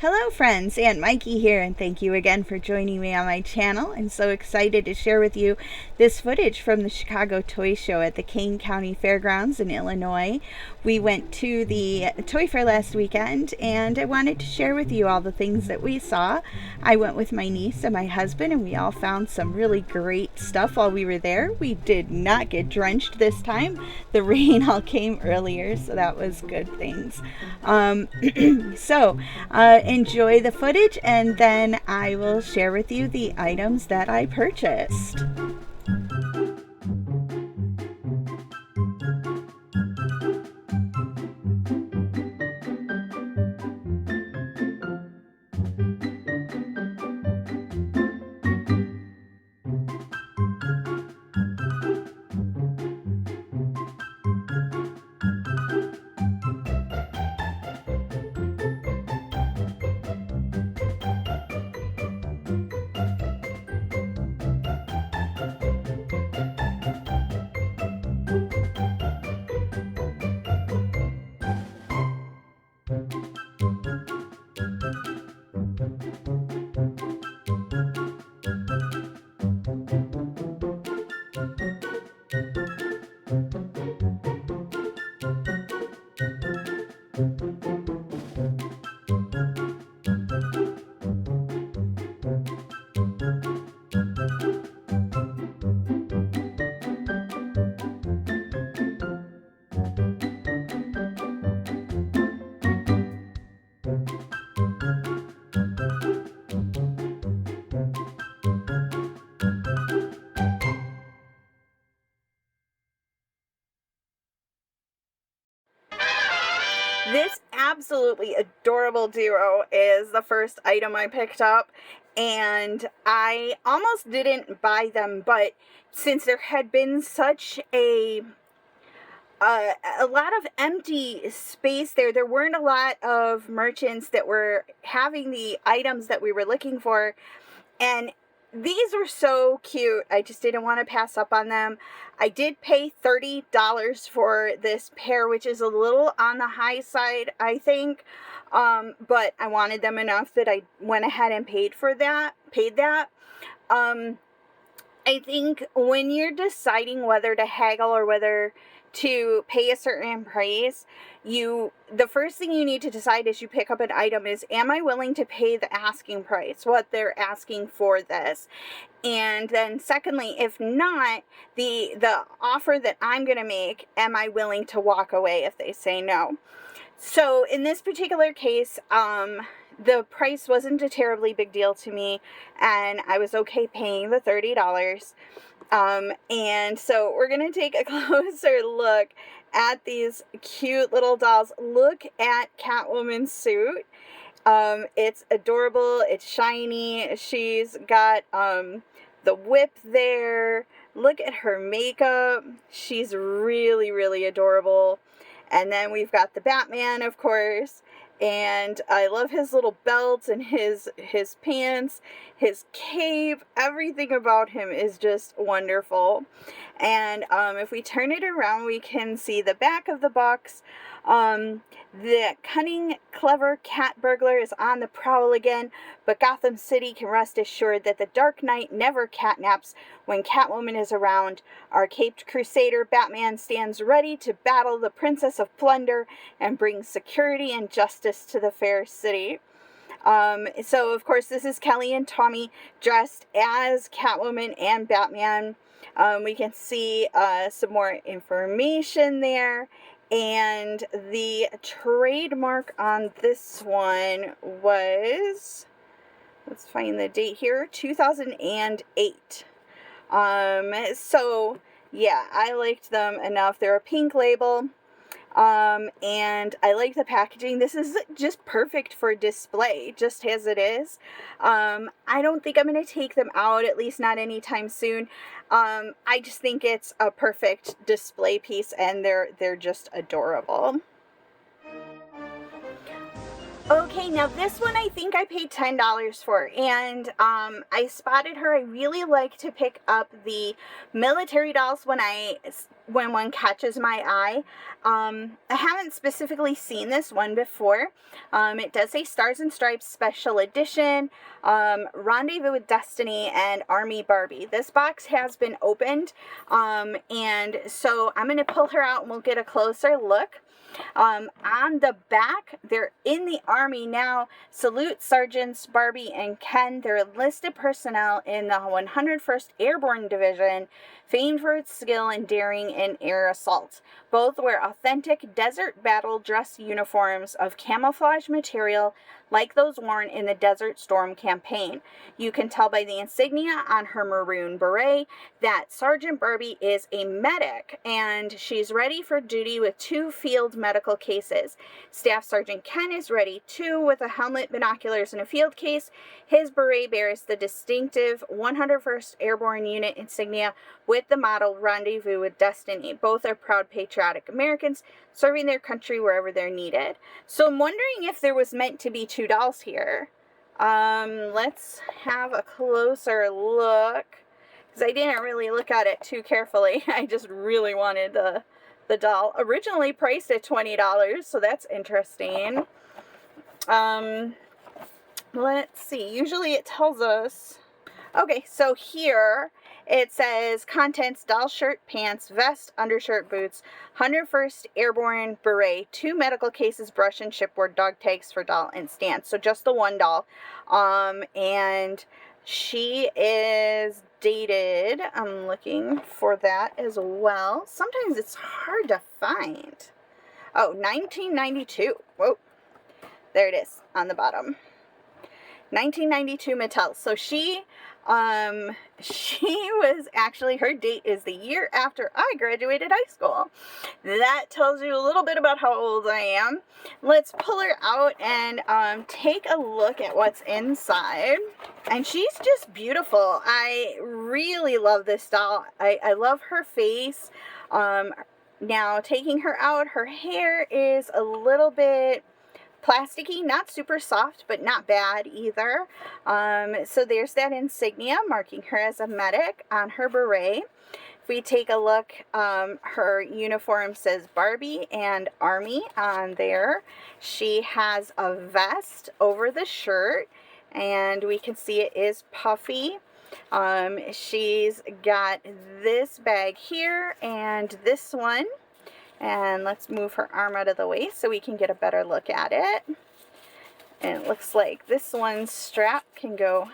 Hello friends, Aunt Mikey here, and thank you again for joining me on my channel. I'm so excited to share with you this footage from the Chicago Toy Show at the Kane County Fairgrounds in Illinois. We went to the toy fair last weekend, and I wanted to share with you all the things that we saw. I went with my niece and my husband, and we all found some really great stuff while we were there. We did not get drenched this time. The rain all came earlier, so that was good things. Enjoy the footage, and then I will share with you the items that I purchased. This absolutely adorable duo is the first item I picked up, and I almost didn't buy them, but since there had been such a lot of empty space there weren't a lot of merchants that were having the items that we were looking for, and these were so cute. I just didn't want to pass up on them. I did pay $30 for this pair, which is a little on the high side, I think. But I wanted them enough that I went ahead and paid that. I think when you're deciding whether to haggle or whether to pay a certain price, the first thing you need to decide as you pick up an item is, am I willing to pay the asking price, what they're asking for this? And then secondly, if not, the offer that I'm going to make, am I willing to walk away if they say no? So in this particular case, the price wasn't a terribly big deal to me, and I was okay paying the $30. And so we're going to take a closer look at these cute little dolls. Look at Catwoman's suit. It's adorable. It's shiny. She's got the whip there. Look at her makeup. She's really, really adorable. And then we've got the Batman, of course. And I love his little belt and his pants, his cape. Everything about him is just wonderful. And if we turn it around, we can see the back of the box. The cunning, clever cat burglar is on the prowl again, but Gotham City can rest assured that the Dark Knight never catnaps when Catwoman is around. Our caped crusader Batman stands ready to battle the Princess of Plunder and bring security and justice to the fair city. So of course this is Kelly and Tommy dressed as Catwoman and Batman. We can see some more information there. And the trademark on this one was, let's find the date here, 2008. So yeah, I liked them enough. They're a pink label. And I like the packaging. This is just perfect for display, just as it is. I don't think I'm going to take them out, at least not anytime soon. I just think it's a perfect display piece, and they're just adorable. Okay, now this one I think I paid $10 for, and I spotted her. I really like to pick up the military dolls when I when one catches my eye. I haven't specifically seen this one before. It does say Stars and Stripes Special Edition, Rendezvous with Destiny, and Army Barbie. This box has been opened, and so I'm going to pull her out and we'll get a closer look. On the back, they're in the Army now. Salute Sergeants Barbie and Ken. They're enlisted personnel in the 101st Airborne Division, famed for its skill and daring in air assault. Both wear authentic desert battle dress uniforms of camouflage material like those worn in the Desert Storm campaign. You can tell by the insignia on her maroon beret that Sergeant Barbie is a medic, and she's ready for duty with 2 field medical cases. Staff Sergeant Ken is ready too, with a helmet, binoculars, and a field case. His beret bears the distinctive 101st Airborne Unit insignia with the motto Rendezvous with Destiny. Both are proud patriotic Americans serving their country wherever they're needed. So I'm wondering if there was meant to be 2 dolls here. Let's have a closer look, because I didn't really look at it too carefully. I just really wanted the doll. Originally priced at $20, so that's interesting. Let's see. Usually it tells us. Okay, so here it says contents: doll shirt, pants, vest, undershirt, boots, 101st Airborne beret, 2 medical cases, brush and chipboard, dog tags for doll, and stand. So just the 1 doll. And she is dated. I'm looking for that as well. Sometimes it's hard to find. Oh, 1992. Whoa. There it is on the bottom. 1992 Mattel. So she was actually, her date is the year after I graduated high school. That tells you a little bit about how old I am. Let's pull her out and take a look at what's inside. And she's just beautiful. I really love this doll. I love her face. Now taking her out, her hair is a little bit plasticky, not super soft, but not bad either. So there's that insignia marking her as a medic on her beret. If we take a look, her uniform says Barbie and Army on there. She has a vest over the shirt, and we can see it is puffy. She's got this bag here and this one. And let's move her arm out of the way so we can get a better look at it. And it looks like this one's strap can go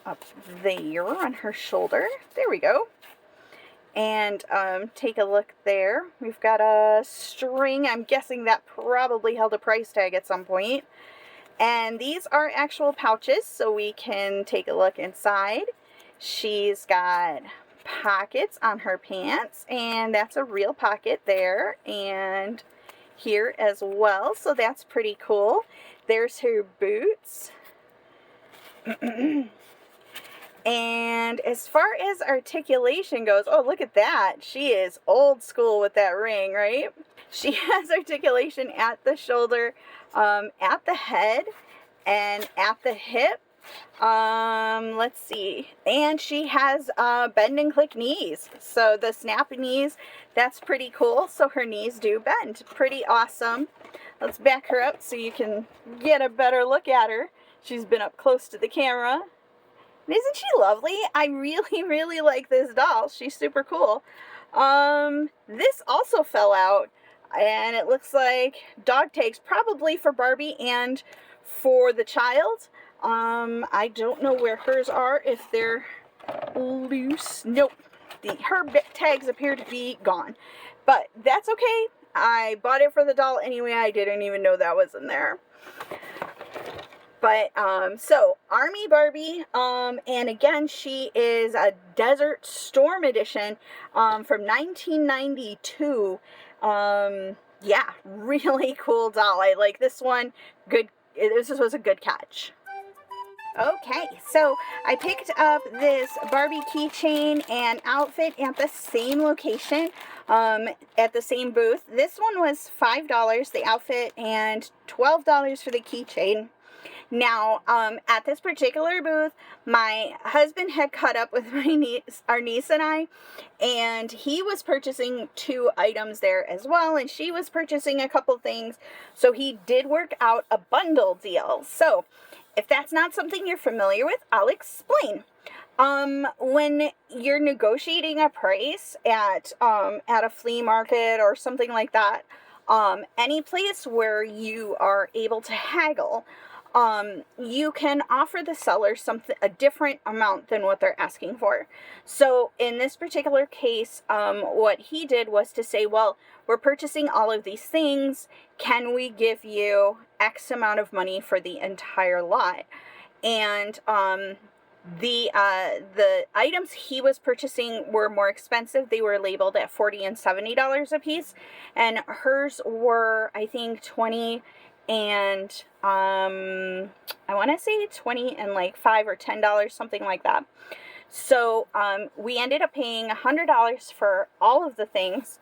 up there on her shoulder. There we go. And take a look there. We've got a string. I'm guessing that probably held a price tag at some point. And these are actual pouches, so we can take a look inside. She's got pockets on her pants, and that's a real pocket there and here as well, so that's pretty cool. There's her boots. And as far as articulation goes, oh, look at that. She is old school with that ring, right? She has articulation at the shoulder, at the head, and at the hip. Let's see. And she has bend and click knees. So the snap knees, that's pretty cool. So her knees do bend. Pretty awesome. Let's back her up so you can get a better look at her. She's been up close to the camera. And isn't she lovely? I really, really like this doll. She's super cool. This also fell out, and it looks like dog tags, probably for Barbie and for the child. I don't know where hers are, if they're loose. Nope. Her tags appear to be gone. But that's okay. I bought it for the doll anyway. I didn't even know that was in there. But, so, Army Barbie, and again, she is a Desert Storm edition, from 1992. Yeah, really cool doll. I like this one. Good. This was a good catch. Okay, so I picked up this Barbie keychain and outfit at the same location, at the same booth. This one was $5, the outfit, and $12 for the keychain. Now, at this particular booth, my husband had caught up with our niece and I, and he was purchasing 2 items there as well, and she was purchasing a couple things, so he did work out a bundle deal. So, if that's not something you're familiar with, I'll explain. When you're negotiating a price at a flea market or something like that, any place where you are able to haggle, you can offer the seller a different amount than what they're asking for. So in this particular case, what he did was to say, well, we're purchasing all of these things. Can we give you X amount of money for the entire lot? And, the items he was purchasing were more expensive. They were labeled at $40 and $70 a piece, and hers were, I think, 20 and I want to say 20 and like $5 or $10, something like that. So we ended up paying $100 for all of the things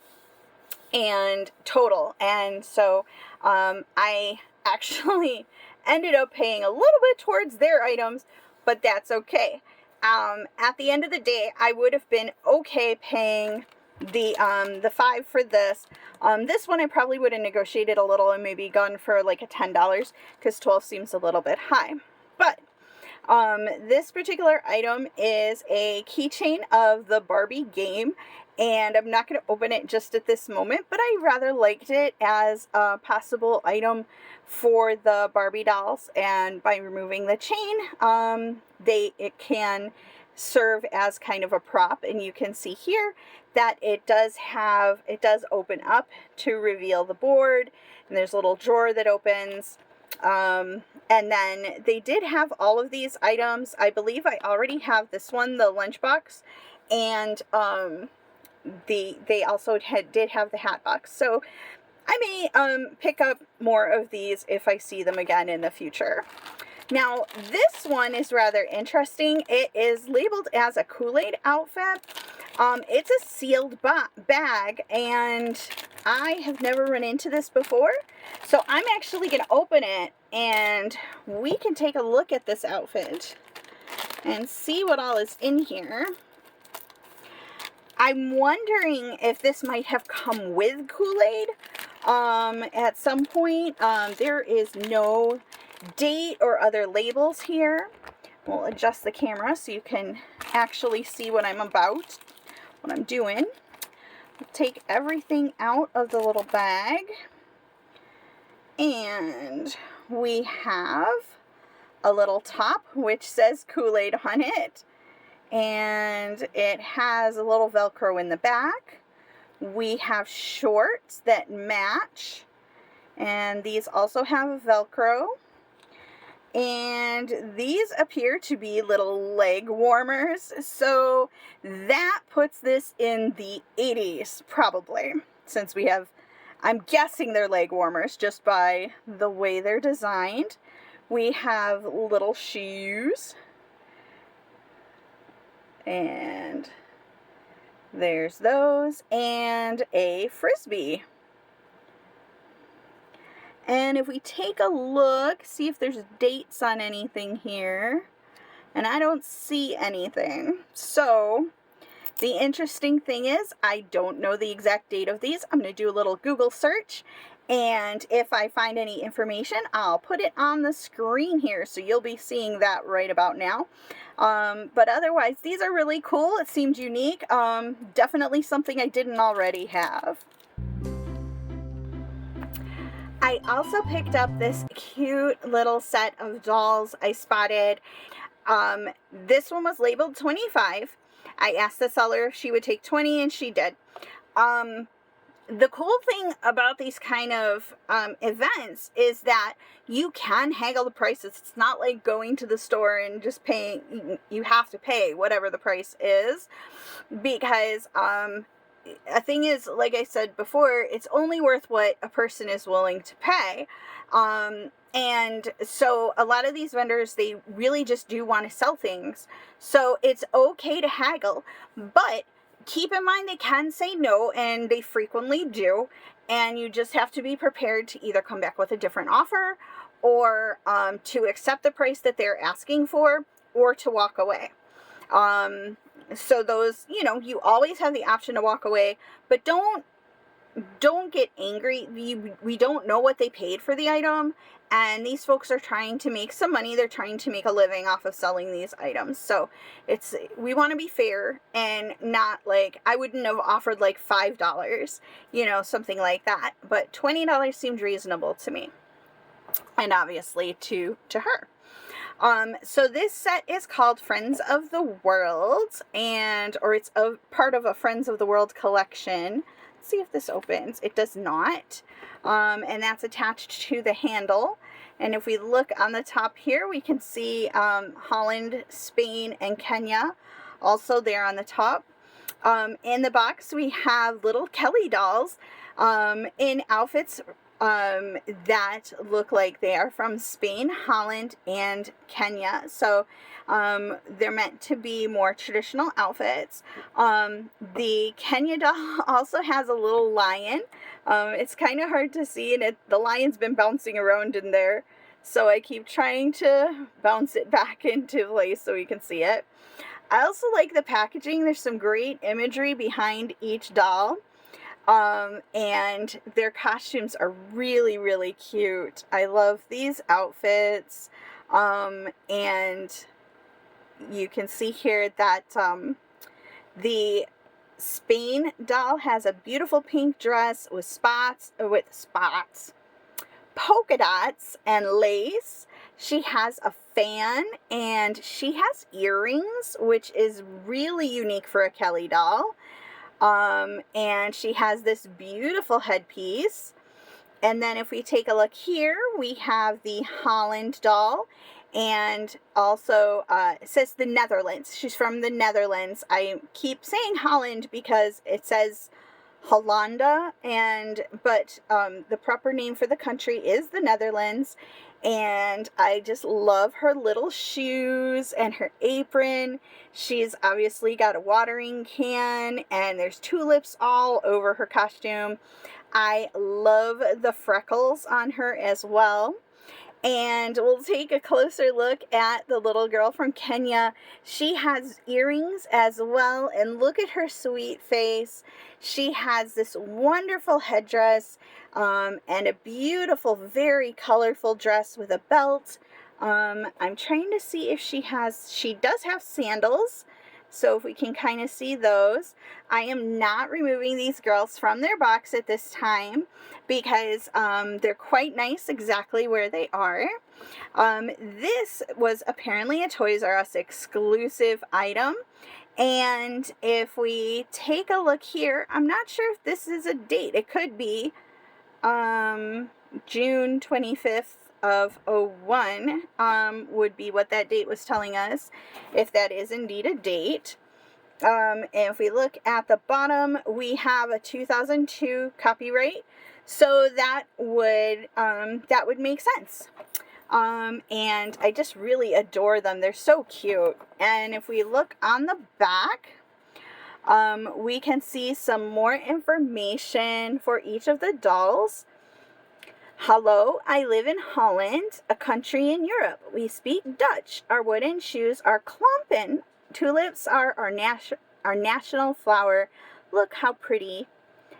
and total. And so I actually ended up paying a little bit towards their items, but that's okay. At the end of the day, I would have been okay paying the $5 for this. This one I probably would have negotiated a little and maybe gone for like a $10, because 12 seems a little bit high. But this particular item is a keychain of the Barbie game, and I'm not going to open it just at this moment, but I rather liked it as a possible item for the Barbie dolls, and by removing the chain, it can serve as kind of a prop, and you can see here that it does open up to reveal the board, and there's a little drawer that opens. And then they did have all of these items. I believe I already have this one, the lunchbox, and they also did have the hat box. So I may pick up more of these if I see them again in the future. Now, this one is rather interesting. It is labeled as a Kool-Aid outfit. It's a sealed bag, and I have never run into this before. So I'm actually going to open it, and we can take a look at this outfit and see what all is in here. I'm wondering if this might have come with Kool-Aid at some point. There is no date or other labels here. We'll adjust the camera so you can actually see what I'm doing. We'll take everything out of the little bag, and we have a little top which says Kool-Aid on it, and it has a little Velcro in the back. We have shorts that match, and these also have Velcro. And these appear to be little leg warmers, so that puts this in the 80s, probably, since I'm guessing they're leg warmers just by the way they're designed. We have little shoes, and there's those, and a Frisbee. And if we take a look, see if there's dates on anything here, and I don't see anything. So the interesting thing is, I don't know the exact date of these. I'm going to do a little Google search, and if I find any information, I'll put it on the screen here, so you'll be seeing that right about now. But otherwise, these are really cool. It seemed unique. Definitely something I didn't already have. I also picked up this cute little set of dolls I spotted. This one was labeled 25. I asked the seller if she would take 20, and she did. The cool thing about these kind of events is that you can haggle the prices. It's not like going to the store and just paying. You have to pay whatever the price is, because a thing is, like I said before, it's only worth what a person is willing to pay. And so a lot of these vendors, they really just do want to sell things. So it's okay to haggle, but keep in mind they can say no, and they frequently do, and you just have to be prepared to either come back with a different offer, or to accept the price that they're asking for, or to walk away. So those, you always have the option to walk away, but don't get angry. We don't know what they paid for the item, and these folks are trying to make some money. They're trying to make a living off of selling these items. So we want to be fair, and not like, I wouldn't have offered like $5, something like that, but $20 seemed reasonable to me, and obviously to her. So this set is called Friends of the World, or it's a part of a Friends of the World collection. Let's see if this opens. It does not. And that's attached to the handle. And if we look on the top here, we can see Holland, Spain, and Kenya also there on the top. In the box, we have little Kelly dolls in outfits that look like they are from Spain, Holland, and Kenya. So they're meant to be more traditional outfits. The Kenya doll also has a little lion. It's kind of hard to see, and the lion's been bouncing around in there, so I keep trying to bounce it back into place so we can see it. I also like the packaging. There's some great imagery behind each doll. And their costumes are really, really cute. I love these outfits. And you can see here that the Spain doll has a beautiful pink dress with polka dots, and lace. She has a fan, and she has earrings, which is really unique for a Kelly doll. And she has this beautiful headpiece. And then if we take a look here, we have the Holland doll, and also it says the Netherlands. She's from the Netherlands. I keep saying Holland because it says Hollanda, but the proper name for the country is the Netherlands. And I just love her little shoes and her apron. She's obviously got a watering can, and there's tulips all over her costume. I love the freckles on her as well. And we'll take a closer look at the little girl from Kenya. She has earrings as well, and look at her sweet face. She has this wonderful headdress, and a beautiful, very colorful dress with a belt. I'm trying to see if she does have sandals. So if we can kind of see those. I am not removing these girls from their box at this time because they're quite nice exactly where they are. This was apparently a Toys R Us exclusive item. And if we take a look here, I'm not sure if this is a date. It could be June 25th of 01 would be what that date was telling us, if that is indeed a date. And if we look at the bottom, we have a 2002 copyright, so that would make sense. And I just really adore them. They're so cute. And if we look on the back, we can see some more information for each of the dolls. Hello, I live in Holland, a country in Europe. We speak Dutch. Our wooden shoes are klompen. Tulips are our national flower. Look how pretty.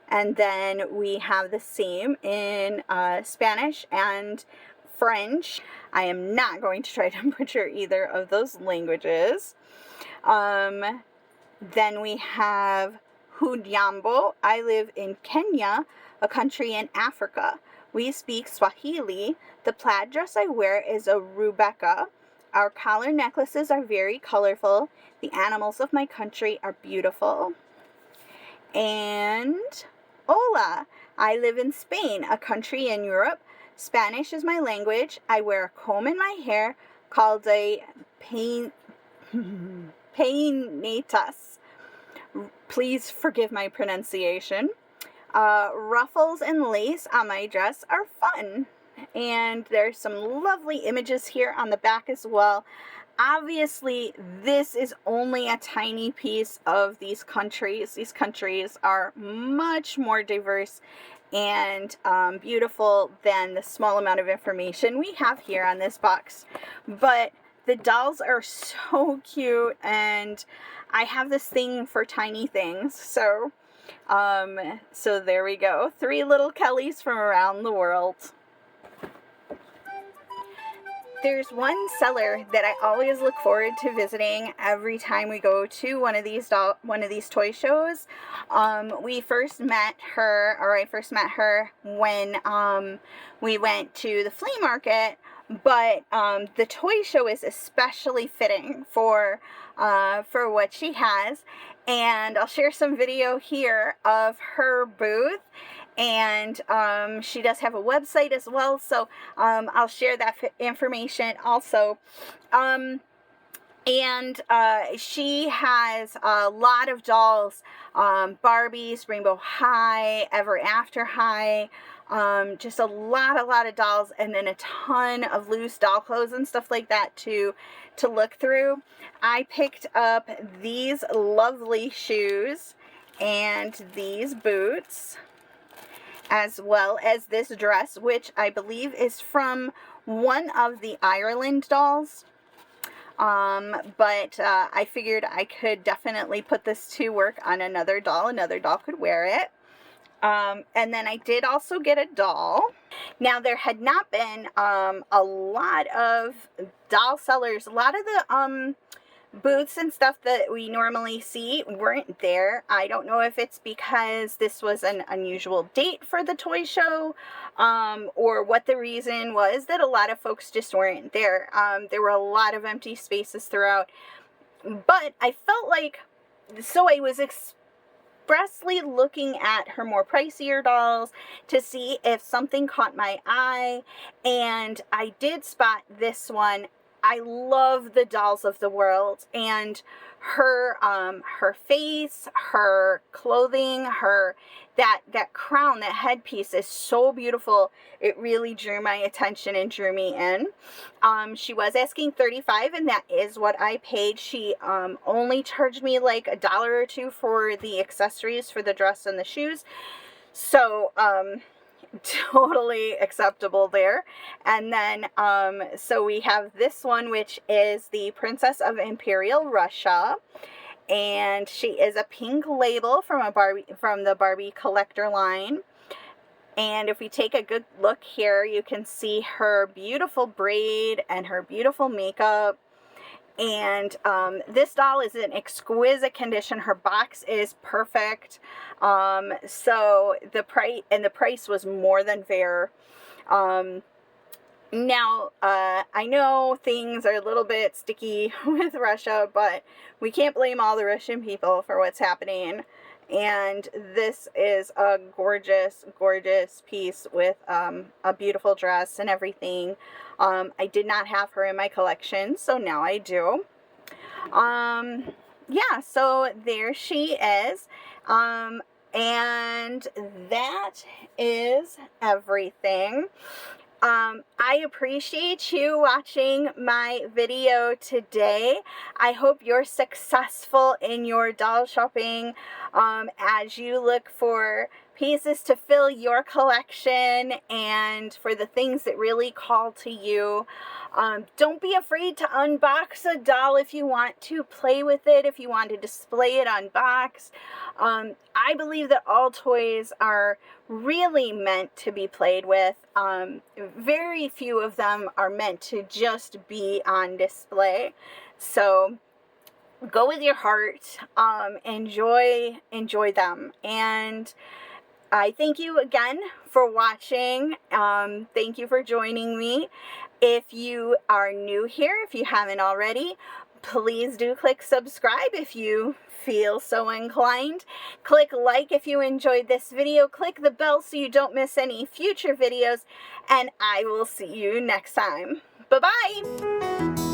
And then we have the same in Spanish and French. I am not going to try to butcher either of those languages. Then we have Hujambo. I live in Kenya, a country in Africa. We speak Swahili. The plaid dress I wear is a Rebecca. Our collar necklaces are very colorful. The animals of my country are beautiful. And hola, I live in Spain, a country in Europe. Spanish is my language. I wear a comb in my hair called a peinetas. Please forgive my pronunciation. Ruffles and lace on my dress are fun. And there's some lovely images here on the back as well. obviously this is only a tiny piece of these countries. These countries are much more diverse and beautiful than the small amount of information we have here on this box. But the dolls are so cute, and I have this thing for tiny things. So there we go. 3 little Kellys from around the world. There's one seller that I always look forward to visiting every time we go to one of these toy shows. I first met her when we went to the flea market, but the toy show is especially fitting for what she has, and I'll share some video here of her booth. And she does have a website as well, so I'll share that information also. She has a lot of dolls, Barbies, Rainbow High, Ever After High, just a lot of dolls, and then a ton of loose doll clothes and stuff like that to look through. I picked up these lovely shoes and these boots, as well as this dress, which I believe is from one of the Ireland dolls. But I figured I could definitely put this to work on another doll. Another doll could wear it. And then I did also get a doll. Now, there had not been a lot of doll sellers. A lot of the booths and stuff that we normally see weren't there. I don't know if it's because this was an unusual date for the toy show, or what the reason was that a lot of folks just weren't there. There were a lot of empty spaces throughout, but I felt like, so I was expressly looking at her more pricier dolls to see if something caught my eye, and I did spot this one. I love the dolls of the world, and her face, her clothing, that crown, that headpiece is so beautiful. It really drew my attention and drew me in. She was asking $35, and that is what I paid. She only charged me like $1 or $2 for the accessories for the dress and the shoes. So totally acceptable there. And then so we have this one, which is the Princess of Imperial Russia, and she is a pink label from the Barbie collector line. And if we take a good look here, you can see her beautiful braid and her beautiful makeup. And this doll is in exquisite condition. Her box is perfect. So the price was more than fair. Now, I know things are a little bit sticky with Russia, but we can't blame all the Russian people for what's happening. And this is a gorgeous, gorgeous piece with a beautiful dress and everything. I did not have her in my collection, so now I do. Yeah, so there she is. And that is everything. I appreciate you watching my video today. I hope you're successful in your doll shopping as you look for pieces to fill your collection and for the things that really call to you. Don't be afraid to unbox a doll if you want to play with it, if you want to display it unboxed. I believe that all toys are really meant to be played with. Very few of them are meant to just be on display. So go with your heart. Enjoy them. And I thank you again for watching. Thank you for joining me. If you are new here, if you haven't already, please do click subscribe if you feel so inclined. Click like if you enjoyed this video. Click the bell so you don't miss any future videos. And I will see you next time. Bye-bye.